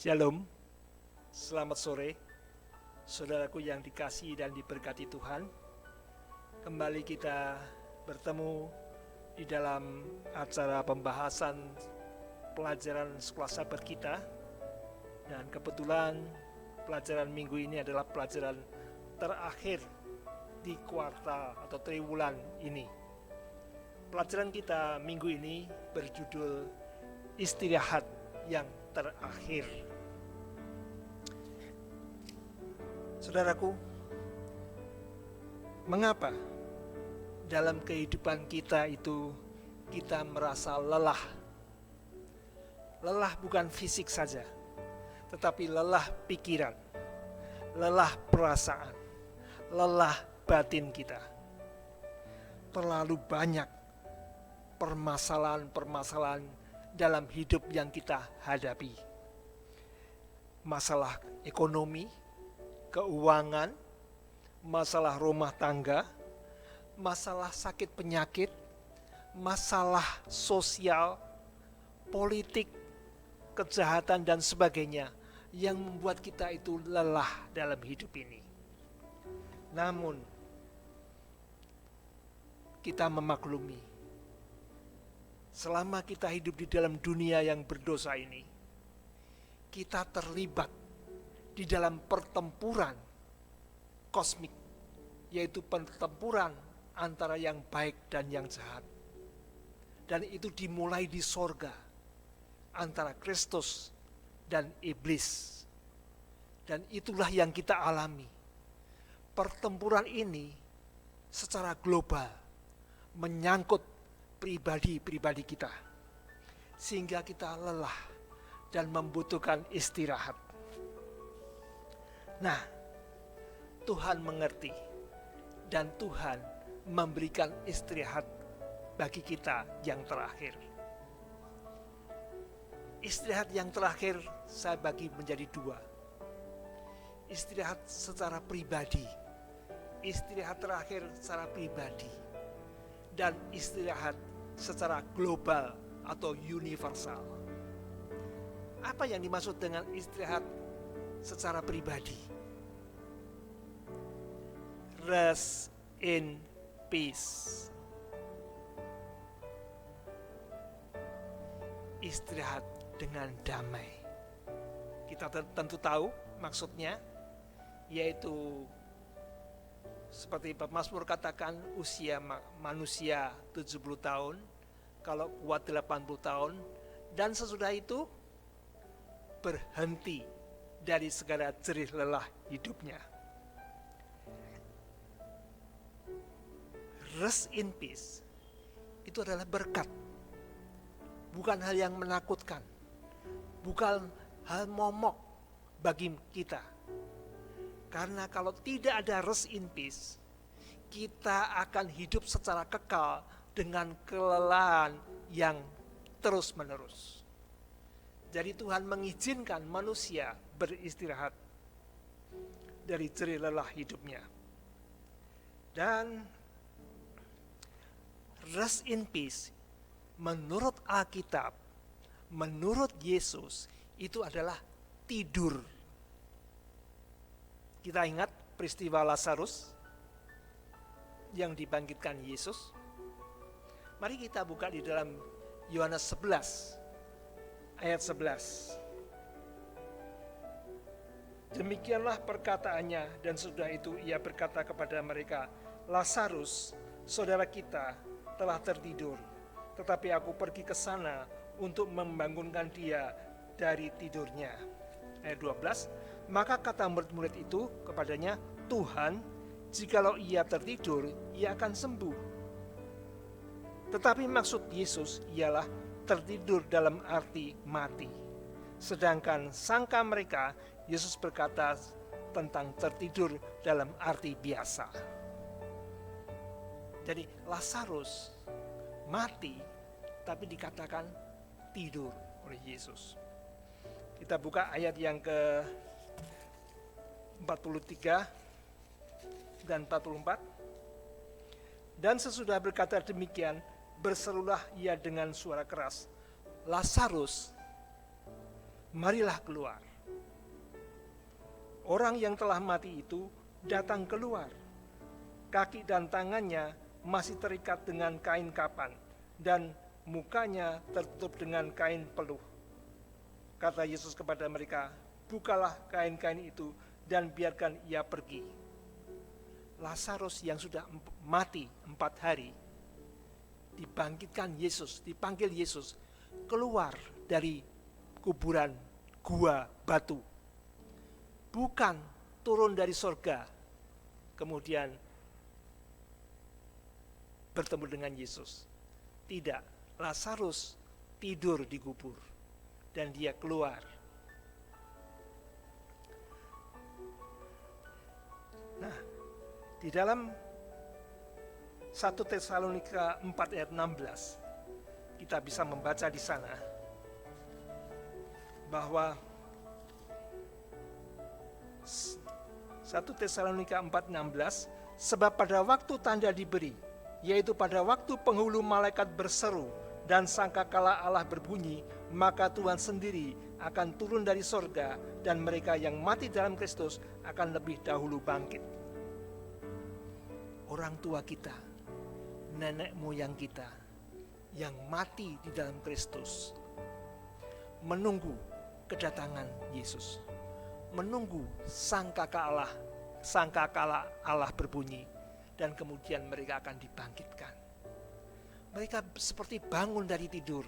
Shalom, selamat sore, saudaraku yang dikasihi dan diberkati Tuhan. Kembali kita bertemu di dalam acara pembahasan pelajaran sekolah sahabat kita. Dan kebetulan pelajaran minggu ini adalah pelajaran terakhir di kuartal atau triwulan ini. Pelajaran kita minggu ini berjudul Istirahat yang terakhir. Saudaraku, mengapa dalam kehidupan kita itu kita merasa lelah? Lelah bukan fisik saja, tetapi lelah pikiran, lelah perasaan, lelah batin kita. Terlalu banyak permasalahan-permasalahan dalam hidup yang kita hadapi. Masalah ekonomi, keuangan, masalah rumah tangga, masalah sakit penyakit, masalah sosial, politik, kejahatan dan sebagainya yang membuat kita itu lelah dalam hidup ini. Namun kita memaklumi, selama kita hidup di dalam dunia yang berdosa ini, kita terlibat di dalam pertempuran kosmik, yaitu pertempuran antara yang baik dan yang jahat. Dan itu dimulai di sorga, antara Kristus dan iblis. Dan itulah yang kita alami. Pertempuran ini secara global menyangkut pribadi-pribadi kita, sehingga kita lelah dan membutuhkan istirahat. Nah, Tuhan mengerti dan Tuhan memberikan istirahat bagi kita yang terakhir. Istirahat yang terakhir saya bagi menjadi dua. Istirahat secara pribadi, istirahat terakhir secara pribadi, dan istirahat secara global atau universal. Apa yang dimaksud dengan istirahat secara pribadi? Rest in peace. Istirahat dengan damai. Kita tentu tahu maksudnya, yaitu seperti Mazmur katakan, usia manusia 70 tahun, kalau kuat 80 tahun, dan sesudah itu berhenti dari segala jerih lelah hidupnya. Rest in peace itu adalah berkat, bukan hal yang menakutkan, bukan hal momok bagi kita. Karena kalau tidak ada rest in peace, kita akan hidup secara kekal dengan kelelahan yang terus-menerus. Jadi Tuhan mengizinkan manusia beristirahat dari jerih lelah hidupnya. Dan rest in peace menurut Alkitab, menurut Yesus, itu adalah tidur. Kita ingat peristiwa Lazarus yang dibangkitkan Yesus. Mari kita buka di dalam Yohanes 11 ayat 11. Demikianlah perkataannya, dan sudah itu ia berkata kepada mereka, Lazarus, saudara kita, telah tertidur, tetapi aku pergi ke sana untuk membangunkan dia dari tidurnya. Ayat 12. Maka kata murid-murid itu kepadanya, Tuhan, jikalau ia tertidur, ia akan sembuh. Tetapi maksud Yesus ialah tertidur dalam arti mati. Sedangkan sangka mereka, Yesus berkata tentang tertidur dalam arti biasa. Jadi Lazarus mati, tapi dikatakan tidur oleh Yesus. Kita buka ayat yang ke 43 dan 44. Dan sesudah berkata demikian, berserulah ia dengan suara keras, Lazarus, marilah keluar. Orang yang telah mati itu datang keluar. Kaki dan tangannya masih terikat dengan kain kapan, dan mukanya tertutup dengan kain peluh. Kata Yesus kepada mereka, "Bukalah kain-kain itu dan biarkan ia pergi." Lazarus yang sudah mati 4 hari, dipanggil Yesus keluar dari kuburan gua batu. Bukan turun dari sorga, kemudian bertemu dengan Yesus. Tidak, Lazarus tidur di kubur dan dia keluar. Nah, di dalam 1 Tesalonika 4 ayat 16, kita bisa membaca di sana bahwa 1 Tesalonika 4:16, sebab pada waktu tanda diberi, yaitu pada waktu penghulu malaikat berseru dan sangkakala Allah berbunyi, maka Tuhan sendiri akan turun dari sorga dan mereka yang mati dalam Kristus akan lebih dahulu bangkit. Orang tua kita, nenek moyang kita yang mati di dalam Kristus menunggu kedatangan Yesus, menunggu sangkakala Allah berbunyi, dan kemudian mereka akan dibangkitkan. Mereka seperti bangun dari tidur,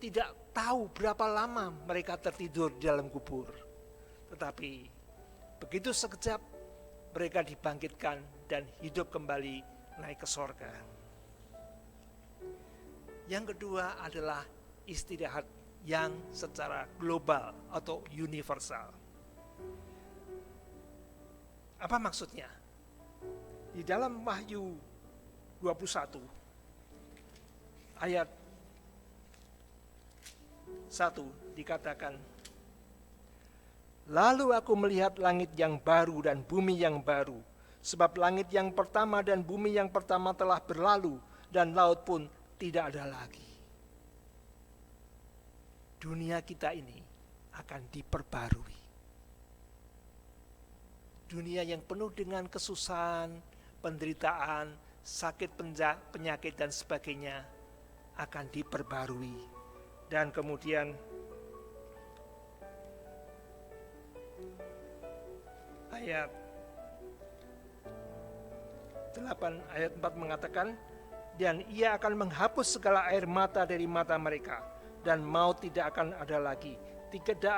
tidak tahu berapa lama mereka tertidur di dalam kubur, tetapi begitu sekejap mereka dibangkitkan dan hidup kembali naik ke sorga. Yang kedua adalah istirahat yang secara global atau universal. Apa maksudnya? Di dalam Wahyu 21 ayat 1 dikatakan, "Lalu aku melihat langit yang baru dan bumi yang baru, sebab langit yang pertama dan bumi yang pertama telah berlalu, dan laut pun tidak ada lagi." Dunia kita ini akan diperbarui. Dunia yang penuh dengan kesusahan, penderitaan, sakit, penyakit dan sebagainya akan diperbarui. Dan kemudian ayat 8 ayat 4 mengatakan, "Dan ia akan menghapus segala air mata dari mata mereka, dan maut tidak akan ada lagi. Tidak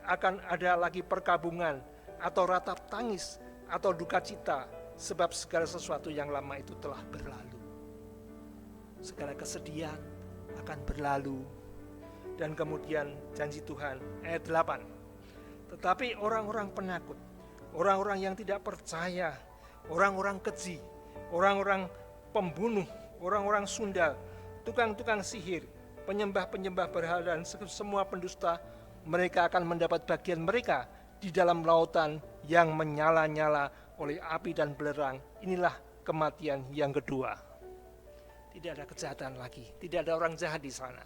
akan ada lagi perkabungan atau ratap tangis atau duka cita, sebab segala sesuatu yang lama itu telah berlalu." Segala kesedihan akan berlalu. Dan kemudian janji Tuhan ayat 8, "Tetapi orang-orang penakut, orang-orang yang tidak percaya, orang-orang keji, orang-orang pembunuh, orang-orang sundal, tukang-tukang sihir, penyembah-penyembah berhala dan semua pendusta, mereka akan mendapat bagian mereka di dalam lautan yang menyala-nyala oleh api dan belerang. Inilah kematian yang kedua." Tidak ada kejahatan lagi, tidak ada orang jahat di sana.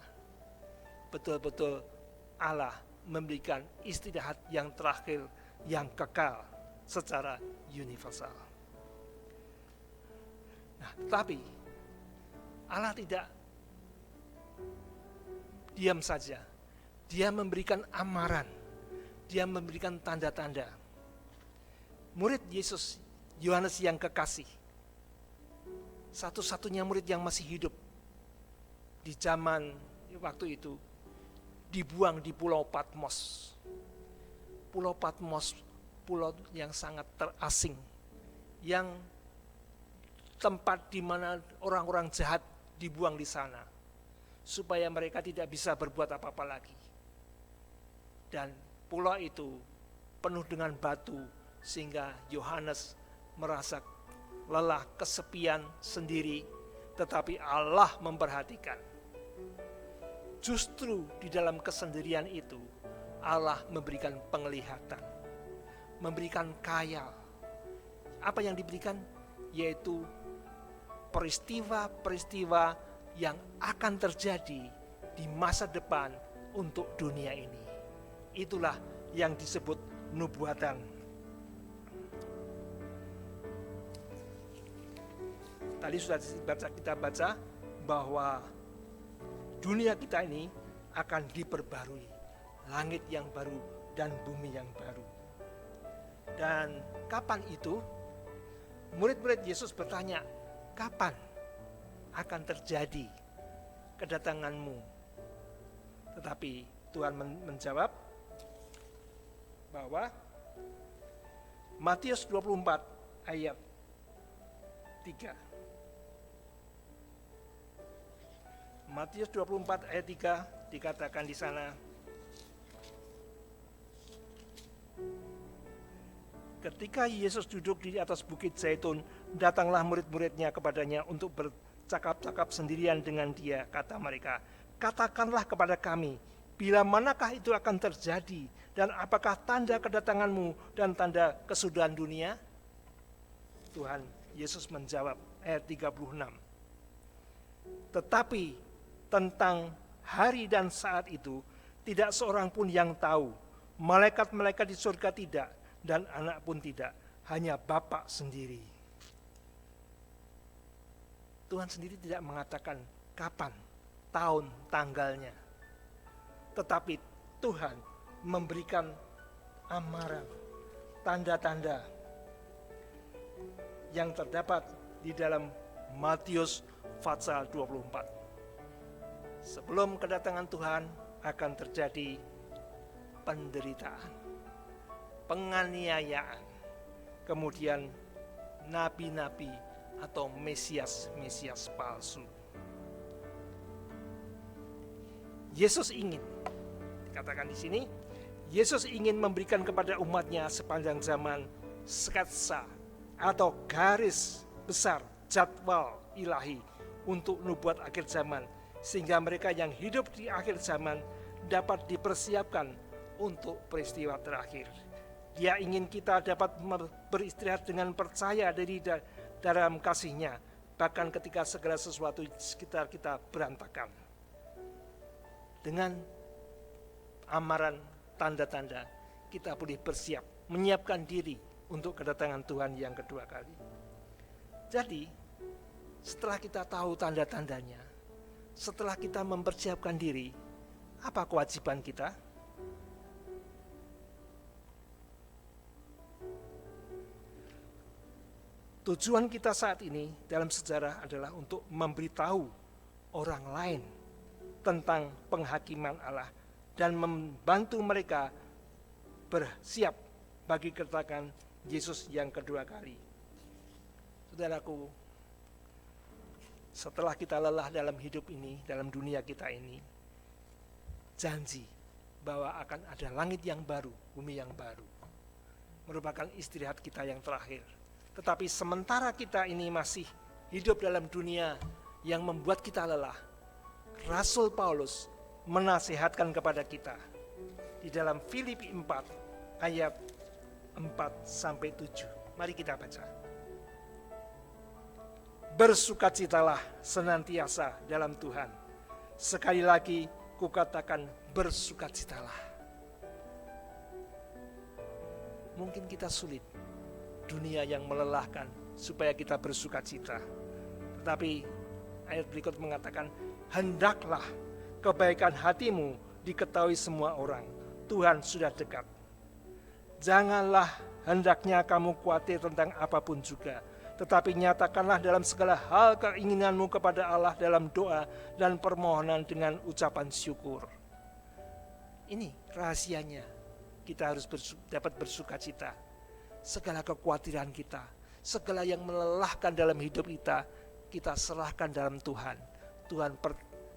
Betul-betul Allah memberikan istirahat yang terakhir, yang kekal secara universal. Nah, tetapi Allah tidak diam saja. Dia memberikan amaran, dia memberikan tanda-tanda. Murid Yesus, Yohanes yang kekasih, satu-satunya murid yang masih hidup di zaman waktu itu, dibuang di Pulau Patmos. Pulau Patmos, pulau yang sangat terasing, yang tempat di mana orang-orang jahat dibuang di sana, supaya mereka tidak bisa berbuat apa-apa lagi. Dan pulau itu penuh dengan batu, sehingga Yohanes merasa lelah, kesepian sendiri, tetapi Allah memperhatikan. Justru di dalam kesendirian itu, Allah memberikan penglihatan, memberikan khayal. Apa yang diberikan? Yaitu peristiwa-peristiwa yang akan terjadi di masa depan untuk dunia ini. Itulah yang disebut nubuatan. Tadi sudah kita baca bahwa dunia kita ini akan diperbarui, langit yang baru dan bumi yang baru. Dan kapan itu? Murid-murid Yesus bertanya, kapan akan terjadi kedatanganmu? Tetapi Tuhan menjawab bahwa Matius 24 ayat 3. Matius 24 ayat 3 dikatakan di sana, ketika Yesus duduk di atas bukit Zaitun, datanglah murid-muridnya kepadanya untuk bercakap-cakap sendirian dengan dia. Kata mereka, katakanlah kepada kami, bila manakah itu akan terjadi, dan apakah tanda kedatanganmu dan tanda kesudahan dunia? Tuhan Yesus menjawab ayat 36. Tetapi tentang hari dan saat itu, tidak seorang pun yang tahu, malaikat-malaikat di surga tidak, dan anak pun tidak, hanya Bapa sendiri. Tuhan sendiri tidak mengatakan kapan, tahun, tanggalnya. Tetapi Tuhan memberikan amaran, tanda-tanda yang terdapat di dalam Matius pasal 24. Sebelum kedatangan Tuhan akan terjadi penderitaan, penganiayaan, kemudian nabi-nabi atau mesias-mesias palsu. Yesus ingin, dikatakan di sini, Yesus ingin memberikan kepada umatnya sepanjang zaman sketsa atau garis besar jadwal ilahi untuk nubuat akhir zaman, sehingga mereka yang hidup di akhir zaman dapat dipersiapkan untuk peristiwa terakhir. Dia ingin kita dapat beristirahat dengan percaya dalam kasih-Nya, bahkan ketika segala sesuatu di sekitar kita berantakan. Dengan amaran tanda-tanda, kita boleh bersiap, menyiapkan diri untuk kedatangan Tuhan yang kedua kali. Jadi, setelah kita tahu tanda-tandanya, setelah kita mempersiapkan diri, apa kewajiban kita? Tujuan kita saat ini dalam sejarah adalah untuk memberitahu orang lain tentang penghakiman Allah dan membantu mereka bersiap bagi kedatangan Yesus yang kedua kali. Saudaraku, setelah kita lelah dalam hidup ini, dalam dunia kita ini, janji bahwa akan ada langit yang baru, bumi yang baru, merupakan istirahat kita yang terakhir. Tetapi sementara kita ini masih hidup dalam dunia yang membuat kita lelah, Rasul Paulus menasihatkan kepada kita di dalam Filipi 4 ayat 4-7. Mari kita baca. Bersukacitalah senantiasa dalam Tuhan. Sekali lagi kukatakan bersukacitalah. Mungkin kita sulit, dunia yang melelahkan supaya kita bersukacita. Tetapi ayat berikut mengatakan, hendaklah kebaikan hatimu diketahui semua orang. Tuhan sudah dekat. Janganlah hendaknya kamu khawatir tentang apapun juga, tetapi nyatakanlah dalam segala hal keinginanmu kepada Allah dalam doa dan permohonan dengan ucapan syukur. Ini rahasianya, kita harus dapat bersukacita. Segala kekhawatiran kita, segala yang melelahkan dalam hidup kita serahkan dalam Tuhan.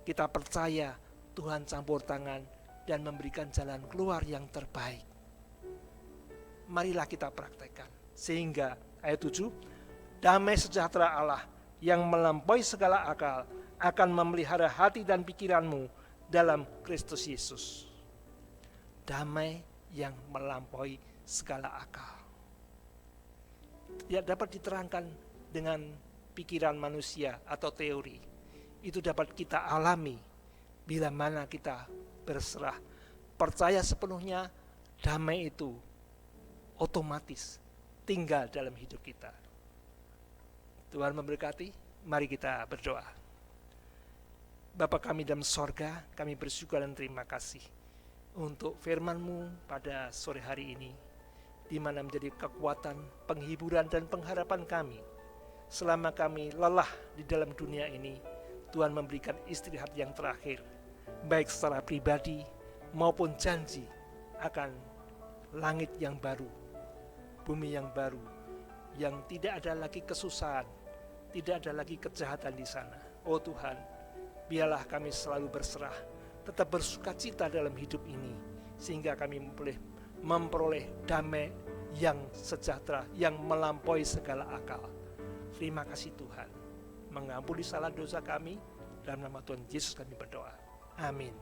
Kita percaya Tuhan campur tangan dan memberikan jalan keluar yang terbaik. Marilah kita praktekkan. Sehingga ayat 7, damai sejahtera Allah yang melampaui segala akal akan memelihara hati dan pikiranmu dalam Kristus Yesus. Damai yang melampaui segala akal. Tidak dapat diterangkan dengan pikiran manusia atau teori. Itu dapat kita alami bila mana kita berserah, percaya sepenuhnya, damai itu otomatis tinggal dalam hidup kita. Tuhan memberkati. Mari kita berdoa. Bapa kami dalam sorga, kami bersyukur dan terima kasih untuk firman-Mu pada sore hari ini, di mana menjadi kekuatan, penghiburan, dan pengharapan kami. Selama kami lelah di dalam dunia ini, Tuhan memberikan istirahat yang terakhir, baik secara pribadi maupun janji akan langit yang baru, bumi yang baru, yang tidak ada lagi kesusahan, tidak ada lagi kejahatan di sana. Oh Tuhan, biarlah kami selalu berserah, tetap bersukacita dalam hidup ini, sehingga kami boleh memperoleh damai yang sejahtera, yang melampaui segala akal. Terima kasih Tuhan, mengampuni salah dosa kami, dalam nama Tuhan Yesus kami berdoa. Amin.